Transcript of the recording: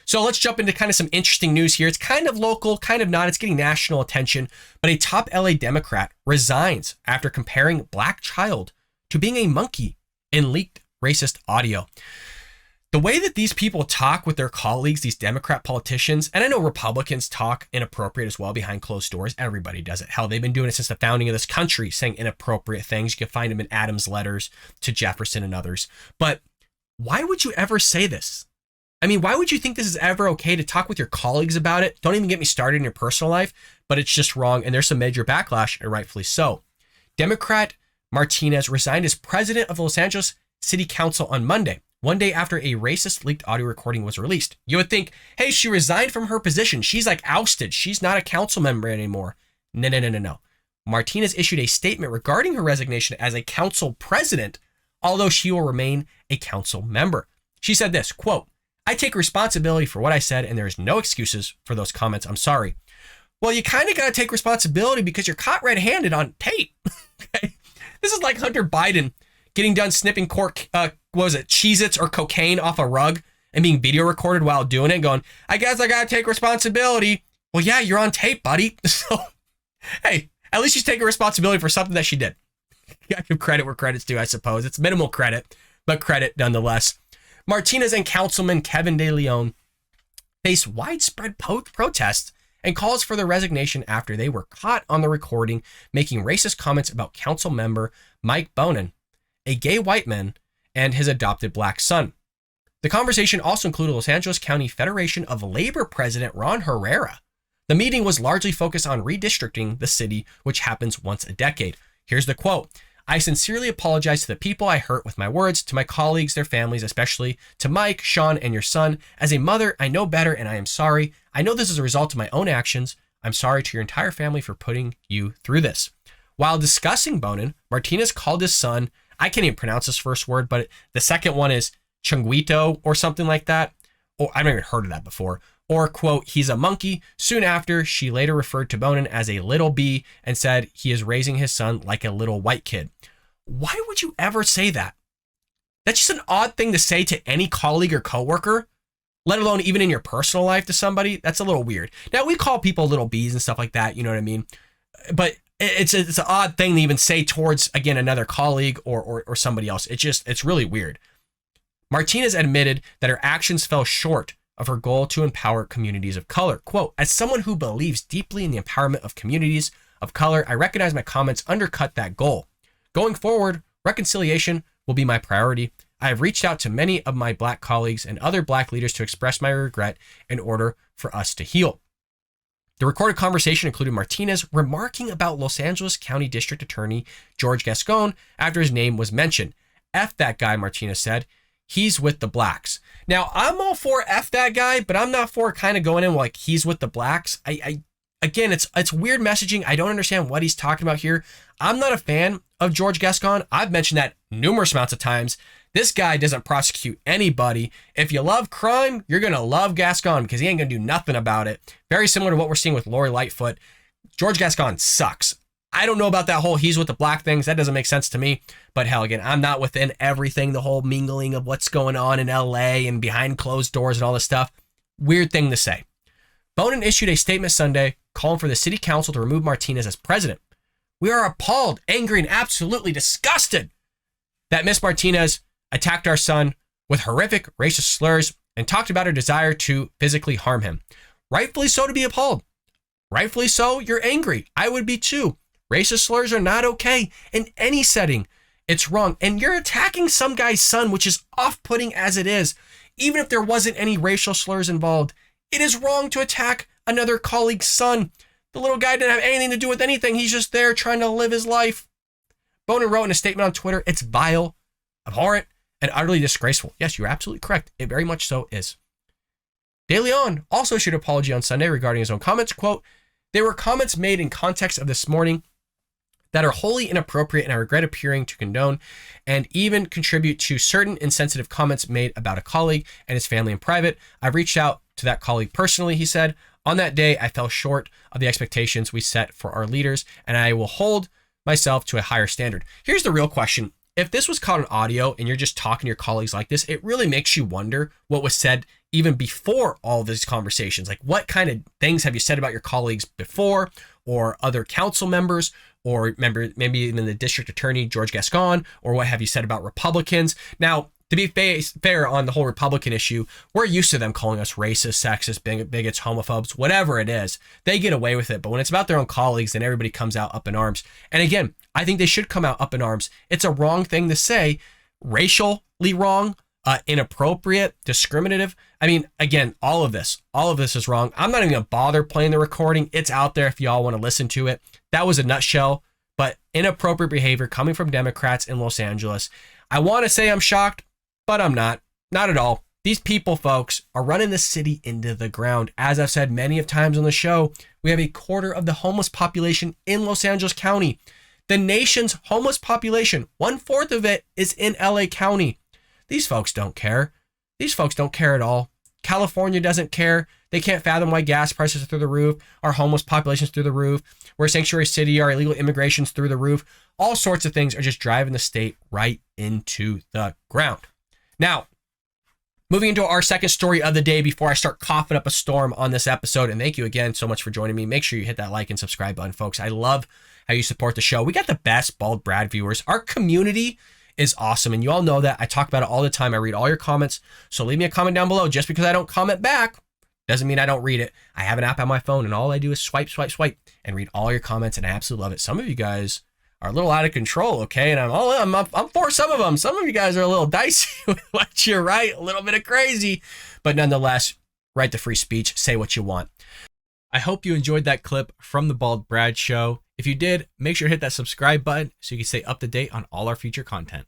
So let's jump into kind of some interesting news here. It's kind of local, kind of not. It's getting national attention. But a top LA Democrat resigns after comparing black child to being a monkey in leaked racist audio. The way that these people talk with their colleagues, these Democrat politicians, and I know Republicans talk inappropriate as well behind closed doors. Everybody does it. Hell, they've been doing it since the founding of this country, saying inappropriate things. You can find them in Adams' letters to Jefferson and others. But why would you ever say this? I mean, why would you think this is ever okay to talk with your colleagues about it? Don't even get me started in your personal life, but it's just wrong. And there's some major backlash, and rightfully so. Democrat Martinez resigned as president of the Los Angeles City Council on Monday, one day after a racist leaked audio recording was released. You would think, hey, she resigned from her position. She's like ousted. She's not a council member anymore. No. Martinez issued a statement regarding her resignation as a council president, although she will remain a council member. She said this, quote, I take responsibility for what I said, and there is no excuses for those comments. I'm sorry. Well, you kind of got to take responsibility because you're caught red-handed on tape. Okay? This is like Hunter Biden getting done snipping Cheez-Its or cocaine off a rug and being video recorded while doing it, going, I guess I got to take responsibility. Well, yeah, you're on tape, buddy. So, hey, at least she's taking responsibility for something that she did. You got to give credit where credit's due, I suppose. It's minimal credit, but credit nonetheless. Martinez and Councilman Kevin De Leon face widespread protests and calls for their resignation after they were caught on the recording making racist comments about council member Mike Bonin, a gay white man, and his adopted black son. The conversation also included Los Angeles County Federation of Labor President Ron Herrera. The meeting was largely focused on redistricting the city, which happens once a decade. Here's the quote. I sincerely apologize to the people I hurt with my words, to my colleagues, their families, especially to Mike, Sean, and your son. As a mother, I know better and I am sorry. I know this is a result of my own actions. I'm sorry to your entire family for putting you through this. While discussing Bonin, Martinez called his son, I can't even pronounce his first word, but the second one is Chunguito or something like that. Or I've never heard of that before. Or, quote, he's a monkey. Soon after, she later referred to Bonin as a little B and said he is raising his son like a little white kid. Why would you ever say that? That's just an odd thing to say to any colleague or coworker, let alone even in your personal life to somebody. That's a little weird. Now, we call people little Bs and stuff like that, you know what I mean? But it's an odd thing to even say towards, again, another colleague or somebody else. It's really weird. Martinez admitted that her actions fell short of her goal to empower communities of color. Quote, as someone who believes deeply in the empowerment of communities of color, I recognize my comments undercut that goal. Going forward, reconciliation will be my priority. I have reached out to many of my black colleagues and other black leaders to express my regret in order for us to heal. The recorded conversation included Martinez remarking about Los Angeles County District Attorney George Gascon after his name was mentioned. F that guy, Martinez said. He's with the blacks. Now, I'm all for F that guy, but I'm not for kind of going in like he's with the blacks. Again, it's weird messaging. I don't understand what he's talking about here. I'm not a fan of George Gascon. I've mentioned that numerous amounts of times. This guy doesn't prosecute anybody. If you love crime, you're going to love Gascon because he ain't going to do nothing about it. Very similar to what we're seeing with Lori Lightfoot. George Gascon sucks. I don't know about that whole he's with the black things. That doesn't make sense to me. But hell, again, I'm not within everything, the whole mingling of what's going on in LA and behind closed doors and all this stuff. Weird thing to say. Bonin issued a statement Sunday calling for the city council to remove Martinez as president. We are appalled, angry, and absolutely disgusted that Miss Martinez attacked our son with horrific racist slurs and talked about her desire to physically harm him. Rightfully so to be appalled. Rightfully so, you're angry. I would be too. Racist slurs are not okay in any setting. It's wrong. And you're attacking some guy's son, which is off-putting as it is. Even if there wasn't any racial slurs involved, it is wrong to attack another colleague's son. The little guy didn't have anything to do with anything. He's just there trying to live his life. Bonin wrote in a statement on Twitter, it's vile, abhorrent, and utterly disgraceful. Yes, you're absolutely correct. It very much so is. De Leon also issued an apology on Sunday regarding his own comments. Quote, there were comments made in context of this morning that are wholly inappropriate and I regret appearing to condone and even contribute to certain insensitive comments made about a colleague and his family in private. I've reached out to that colleague personally, he said. On that day, I fell short of the expectations we set for our leaders, and I will hold myself to a higher standard. Here's the real question. If this was caught on audio and you're just talking to your colleagues like this, it really makes you wonder what was said even before all of these conversations. Like, what kind of things have you said about your colleagues before, or other council members, or maybe even the district attorney, George Gascon, or what have you said about Republicans? Now, to be fair on the whole Republican issue, we're used to them calling us racist, sexist, bigots, homophobes, whatever it is. They get away with it. But when it's about their own colleagues, then everybody comes out up in arms. And again, I think they should come out up in arms. It's a wrong thing to say, racially wrong, inappropriate, discriminative. I mean, again, all of this is wrong. I'm not even gonna bother playing the recording. It's out there if y'all want to listen to it. That was a nutshell, but inappropriate behavior coming from Democrats in Los Angeles. I want to say I'm shocked, but I'm not at all. These people, folks, are running the city into the ground. As I've said many of times on the show, we have a quarter of the homeless population in Los Angeles County. The nation's homeless population, 1/4 of it is in LA County. These folks don't care. These folks don't care at all. California doesn't care. They can't fathom why gas prices are through the roof, our homeless population's through the roof, we're a sanctuary city, our illegal immigration's through the roof. All sorts of things are just driving the state right into the ground. Now, moving into our second story of the day before I start coughing up a storm on this episode, and thank you again so much for joining me. Make sure you hit that like and subscribe button, folks. I love how you support the show. We got the best Bald Brad viewers. Our community is awesome, and you all know that. I talk about it all the time. I read all your comments, so leave me a comment down below. Just because I don't comment back doesn't mean I don't read it. I have an app on my phone, and all I do is swipe, and read all your comments, and I absolutely love it. Some of you guys are a little out of control, okay? And I'm for some of them. Some of you guys are a little dicey with what you write, a little bit of crazy, but nonetheless, write the free speech, say what you want. I hope you enjoyed that clip from the Bald Brad Show. If you did, make sure to hit that subscribe button so you can stay up to date on all our future content.